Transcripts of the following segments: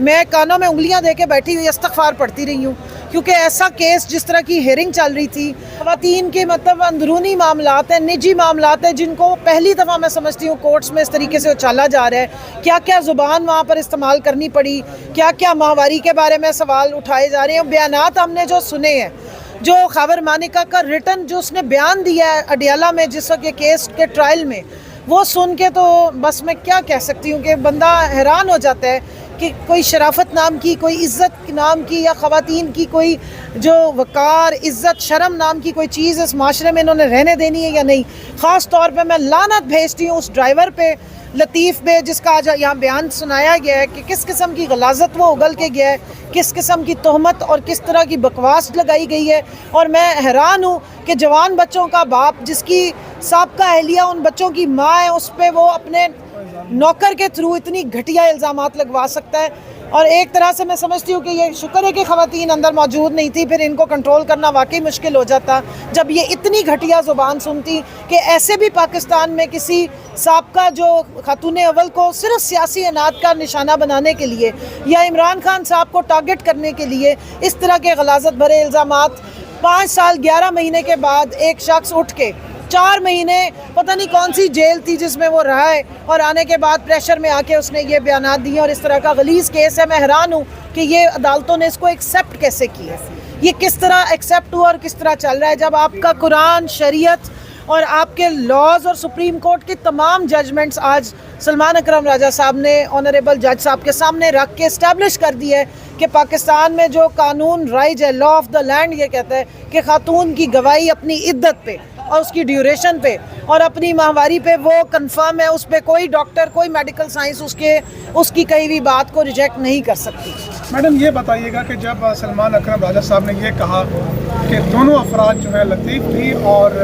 मैं कानों में उंगलियां दे के बैठी हुई इस्तग़फ़ार पढ़ती रही हूँ, क्योंकि ऐसा केस जिस तरह की हेयरिंग चल रही थी, ख़वातीन के मतलब अंदरूनी मामलात हैं, निजी मामलात हैं, जिनको पहली दफ़ा मैं समझती हूँ कोर्ट्स में इस तरीके से उछाला जा रहा है। क्या क्या ज़ुबान वहाँ पर इस्तेमाल करनी पड़ी, क्या क्या माहवारी के बारे में सवाल उठाए जा रहे हैं। बयानात हमने जो सुने हैं, जो खैबर मानिका का रिटन जो उसने बयान दिया है अडियाला में जिस वक्त केस के ट्रायल में, वो सुन के तो बस मैं क्या कह सकती हूँ कि बंदा हैरान हो जाता है कि कोई शराफत नाम की, कोई इज़्ज़त नाम की, या ख़वातीन की कोई जो वक़ार, इज़्ज़त, शर्म नाम की कोई चीज़ इस माशरे में इन्होंने रहने देनी है या नहीं। ख़ास तौर पे मैं लानत भेजती हूँ उस ड्राइवर पे, लतीफ़ पे, जिसका आज यहाँ बयान सुनाया गया है कि किस किस्म की गलाजत वो उगल के गया है, किस किस्म की तोहमत और किस तरह की बकवास लगाई गई है। और मैं हैरान हूँ कि जवान बच्चों का बाप, जिसकी साबका अहलिया उन बच्चों की माँ है, उस पर वो अपने नौकर के थ्रू इतनी घटिया इल्ज़ामात लगवा सकता है। और एक तरह से मैं समझती हूँ कि ये शुक्र है कि ख़वातीन अंदर मौजूद नहीं थी, फिर इनको कंट्रोल करना वाकई मुश्किल हो जाता जब ये इतनी घटिया ज़ुबान सुनती कि ऐसे भी पाकिस्तान में किसी साबका जो खातून अव्वल को सिर्फ सियासी अनाद का निशाना बनाने के लिए या इमरान खान साहब को टारगेट करने के लिए इस तरह के गलाजत भरे इल्ज़ामात 5 साल 11 महीने के बाद एक शख्स उठ के 4 महीने पता नहीं कौन सी जेल थी जिसमें वो रहा है, और आने के बाद प्रेशर में आके उसने ये बयानात दिए। और इस तरह का गलीज़ केस है। मैं हैरान हूँ कि ये अदालतों ने इसको एक्सेप्ट कैसे किया, ये किस तरह एक्सेप्ट हुआ और किस तरह चल रहा है, जब आपका कुरान, शरीयत और आपके लॉज और सुप्रीम कोर्ट की तमाम जजमेंट्स आज सलमान अकरम राजा साहब ने ऑनरेबल जज साहब के सामने रख के इस्टेब्लिश कर दिया है कि पाकिस्तान में जो कानून राइज है, लॉ ऑफ द लैंड, ये कहता है कि खातून की गवाही अपनी इद्दत पे और उसकी ड्यूरेशन पे और अपनी माहवारी पे वो कंफर्म है, उस पर कोई डॉक्टर, कोई मेडिकल साइंस उसकी कही हुई बात को रिजेक्ट नहीं कर सकती। मैडम ये बताइएगा कि जब सलमान अकरम राजा साहब ने ये कहा कि दोनों अफराद जो है लतीफ़ भी और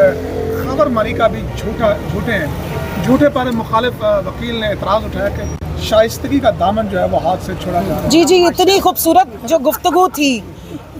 खबर मानिका भी झूठे हैं, झूठे पर मुखालिफ वकील ने एतराज़ उठाया कि शाइस्तगी का दामन जो है वो हाथ से छोड़ा जा रहा है। जी जी, इतनी खूबसूरत जो गुफ्तगू थी,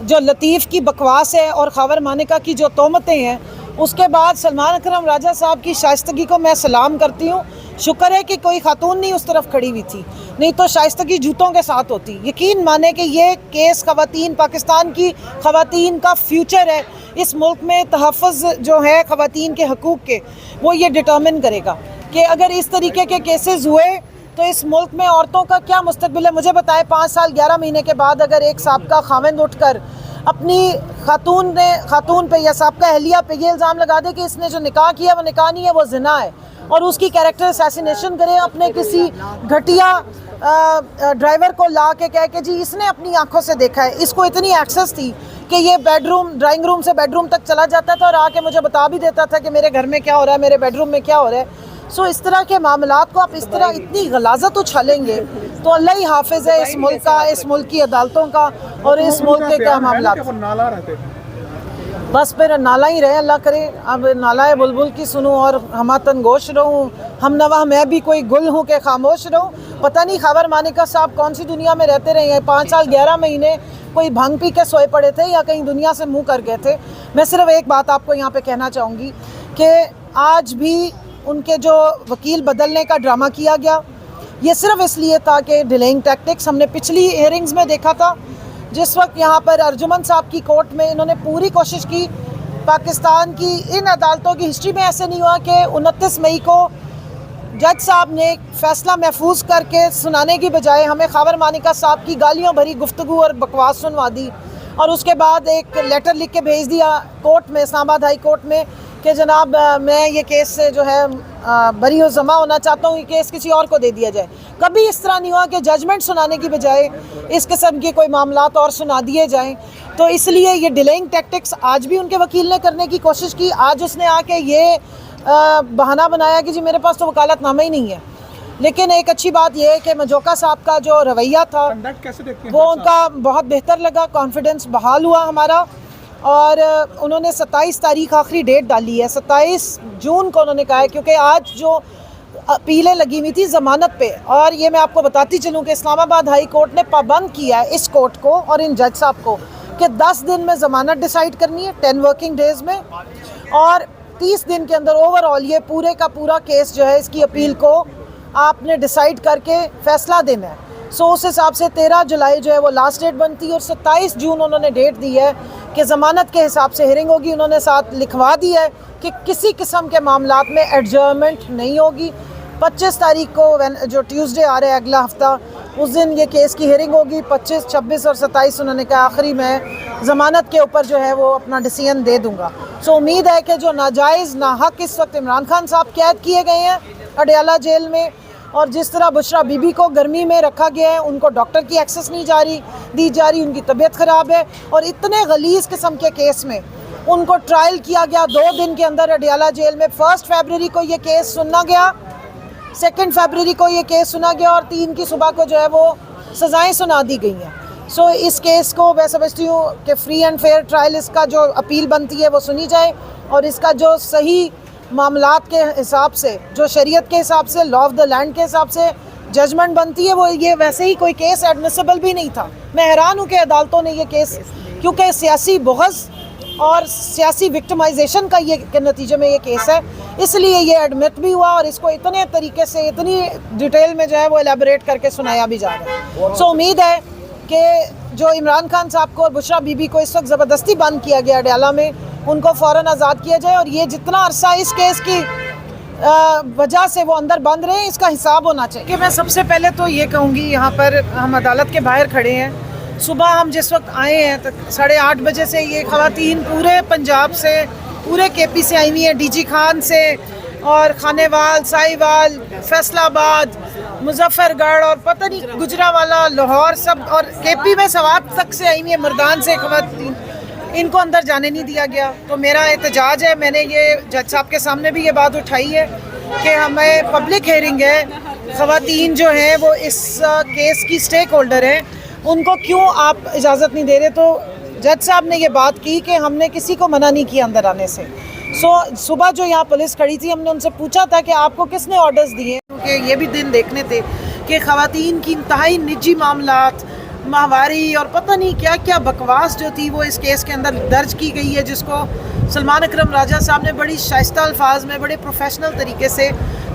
जो लतीफ़ की बकवास है और खबर मानिका की जो तोहमतें हैं, उसके बाद सलमान अकरम राजा साहब की शाइस्तगी को मैं सलाम करती हूँ। शुक्र है कि कोई खातून नहीं उस तरफ खड़ी हुई थी, नहीं तो शाइस्तगी जूतों के साथ होती। यकीन माने कि ये केस ख़वातीन, पाकिस्तान की ख़वातीन का फ्यूचर है, इस मुल्क में तहफ़्फ़ुज़ जो है ख़वातीन के हकूक़ के, वो ये डिटर्मिन करेगा कि अगर इस तरीके के केसेस हुए तो इस मुल्क में औरतों का क्या मुस्तकबिल है। मुझे बताएं, 5 साल 11 महीने के बाद अगर एक साबका खाविंद उठकर अपनी खातून पे या साबका अहलिया पे ये इल्ज़ाम लगा दे कि इसने जो निकाह किया वो निकाह नहीं है, वो ज़िना है, और उसकी कैरेक्टर असैसिनेशन करे, अपने किसी घटिया ड्राइवर को ला के कह के जी इसने अपनी आंखों से देखा है, इसको इतनी एक्सेस थी कि ये बेडरूम, ड्राइंग रूम से बेडरूम तक चला जाता था और आके मुझे बता भी देता था कि मेरे घर में क्या हो रहा है, मेरे बेडरूम में क्या हो रहा है। सो इस तरह के मामलात को आप इस तरह इतनी गलाजत उछालेंगे तो अल्लाह ही हाफिज़ है इस मुल्क का, इस मुल्क की अदालतों का और इस मुल्क के क्या मामलात। बस फिर नाला ही रहे, अल्लाह करे। अब नाला बुलबुल की सुनूं और हमातन गोश रहूं, हम नवा मैं भी कोई गुल हूं कि खामोश रहूं। पता नहीं खबर मानिका साहब कौन सी दुनिया में रहते रहे हैं। 5 साल 11 महीने कोई भांग पी के सोए पड़े थे या कहीं दुनिया से मुँह कर गए थे। मैं सिर्फ एक बात आपको यहाँ पर कहना चाहूँगी कि आज भी उनके जो वकील बदलने का ड्रामा किया गया, ये सिर्फ इसलिए था कि डिलेइंग टैक्टिक्स हमने पिछली हेयरिंग्स में देखा था, जिस वक्त यहाँ पर अर्जुमन साहब की कोर्ट में इन्होंने पूरी कोशिश की। पाकिस्तान की इन अदालतों की हिस्ट्री में ऐसे नहीं हुआ कि 29 मई को जज साहब ने एक फ़ैसला महफूज करके सुनाने की बजाय हमें खबर मानिका साहब की गालियों भरी गुफ्तगू और बकवास सुनवा दी, और उसके बाद एक लेटर लिख के भेज दिया कोर्ट में, इस्लामाबाद हाई कोर्ट में, कि जनाब मैं ये केस से जो है बरी हो जमा होना चाहता हूँ, ये केस किसी और को दे दिया जाए। कभी इस तरह नहीं हुआ कि जजमेंट सुनाने की बजाय इस किस्म के कोई मामलात और सुना दिए जाएं। तो इसलिए ये डिलेइंग टैक्टिक्स आज भी उनके वकील ने करने की कोशिश की। आज उसने आके ये बहाना बनाया कि जी मेरे पास तो वकालतनामा ही नहीं है। लेकिन एक अच्छी बात यह है कि मजोका साहब का जो रवैया था वो उनका बहुत बेहतर लगा, कॉन्फिडेंस बहाल हुआ हमारा, और उन्होंने 27 तारीख आखिरी डेट डाली है, 27 जून को उन्होंने कहा है, क्योंकि आज जो अपीलें लगी हुई थी ज़मानत पे। और ये मैं आपको बताती चलूँ कि इस्लामाबाद हाई कोर्ट ने पाबंद किया है इस कोर्ट को और इन जज साहब को कि 10 दिन में ज़मानत डिसाइड करनी है, 10 वर्किंग डेज़ में, और 30 दिन के अंदर ओवरऑल ये पूरे का पूरा केस जो है इसकी अपील को आपने डिसाइड करके फ़ैसला देना है। सो उस हिसाब से 13 जुलाई जो है वो लास्ट डेट बनती है और 27 जून उन्होंने डेट दी है कि ज़मानत के हिसाब से हियरिंग होगी। उन्होंने साथ लिखवा दी है कि किसी किस्म के मामलात में एडजर्नमेंट नहीं होगी। 25 तारीख को जो ट्यूसडे आ रहा है अगला हफ्ता, उस दिन ये केस की हियरिंग होगी। 25, 26 और 27 उन्होंने कहा आखिरी में ज़मानत के ऊपर जो है वो अपना डिसीजन दे दूंगा। सो उम्मीद है कि जो नाजायज़ नाहक इस वक्त इमरान खान साहब कैद किए गए हैं अडयाला जेल में, और जिस तरह बुशरा बीबी को गर्मी में रखा गया है, उनको डॉक्टर की एक्सेस नहीं दी जा रही, उनकी तबीयत ख़राब है, और इतने गलीज़ किस्म के केस में उनको ट्रायल किया गया 2 दिन के अंदर अडयाला जेल में। 1 फरवरी को ये केस सुना गया, 2 फरवरी को ये केस सुना गया और 3 की सुबह को जो है वो सज़ाएँ सुना दी गई हैं। सो इस केस को मैं समझती हूँ कि फ्री एंड फेयर ट्रायल, इसका जो अपील बनती है वो सुनी जाए, और इसका जो सही मामलात के हिसाब से, जो शरीयत के हिसाब से, लॉ ऑफ द लैंड के हिसाब से जजमेंट बनती है वो, ये वैसे ही कोई केस एडमिसिबल भी नहीं था। मैं हैरान हूँ कि अदालतों ने ये केस, क्योंकि सियासी बुग़्ज़ और सियासी विक्टिमाइजेशन का ये के नतीजे में ये केस है, इसलिए ये एडमिट भी हुआ और इसको इतने तरीके से, इतनी डिटेल में जो है वो एलेबोरेट करके सुनाया भी जा रहा है। सो उम्मीद है कि जो इमरान खान साहब को और बुशरा बीबी को इस वक्त ज़बरदस्ती बंद किया गया अडयाला में, उनको फ़ौरन आज़ाद किया जाए, और ये जितना अरसा इस केस की वजह से वो अंदर बंद रहे, इसका हिसाब होना चाहिए। कि मैं सबसे पहले तो ये कहूँगी, यहाँ पर हम अदालत के बाहर खड़े हैं। सुबह हम जिस वक्त आए हैं तो 8:30 बजे से ये ख़वातीन पूरे पंजाब से, पूरे KP से आई हुई हैं, DG खान से और खानेवाल, साहिवाल, फैसलाबाद, मुजफ्फरगढ़ और पता नहीं गुजरावाला, लाहौर, सब, और KP में सवात तक से आई हुई है, मर्दान से ख़वातीन। इनको अंदर जाने नहीं दिया गया। तो मेरा एहतजाज है, मैंने ये जज साहब के सामने भी ये बात उठाई है कि हमें पब्लिक हेयरिंग है, ख़वातीन जो हैं वो इस केस की स्टेक होल्डर हैं, उनको क्यों आप इजाज़त नहीं दे रहे? तो जज साहब ने ये बात की कि हमने किसी को मना नहीं किया अंदर आने से। सुबह जो यहाँ पुलिस खड़ी थी, हमने उनसे पूछा था कि आपको किसने ऑर्डर्स दिए, क्योंकि ये भी दिन देखने थे कि ख़वातीन की इंतहाई निजी मामलात, माहवारी और पता नहीं क्या क्या बकवास जो थी वो इस केस के अंदर दर्ज की गई है, जिसको सलमान अकरम राजा साहब ने बड़ी शाइस्ता अल्फाज में, बड़े प्रोफेशनल तरीके से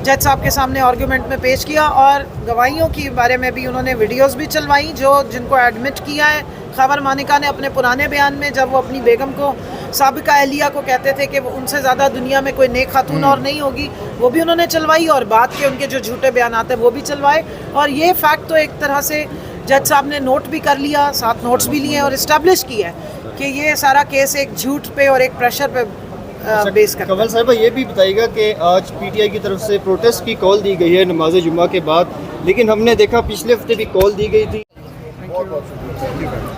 जज साहब के सामने आर्गूमेंट में पेश किया, और गवाहियों के बारे में भी उन्होंने वीडियोस भी चलवाई जिनको एडमिट किया है। खबर मानिका ने अपने पुराने बयान में, जब वो अपनी बेगम को, साबिका अहलिया को कहते थे कि वो उनसे ज़्यादा दुनिया में कोई नेक खातून और नहीं होगी, वो भी उन्होंने चलवाई, और बाद के उनके जो झूठे बयान आते हैं वो भी चलवाए। और ये फैक्ट तो एक तरह से जज साहब ने नोट भी कर लिया, साथ नोट्स भी लिए और इस्टेब्लिश किया है कि ये सारा केस एक झूठ पे और एक प्रेशर पे बेस करता है। कंवल साहिबा, ये भी बताइएगा कि आज PTI की तरफ से प्रोटेस्ट की कॉल दी गई है नमाज जुम्मा के बाद, लेकिन हमने देखा पिछले हफ्ते भी कॉल दी गई थी।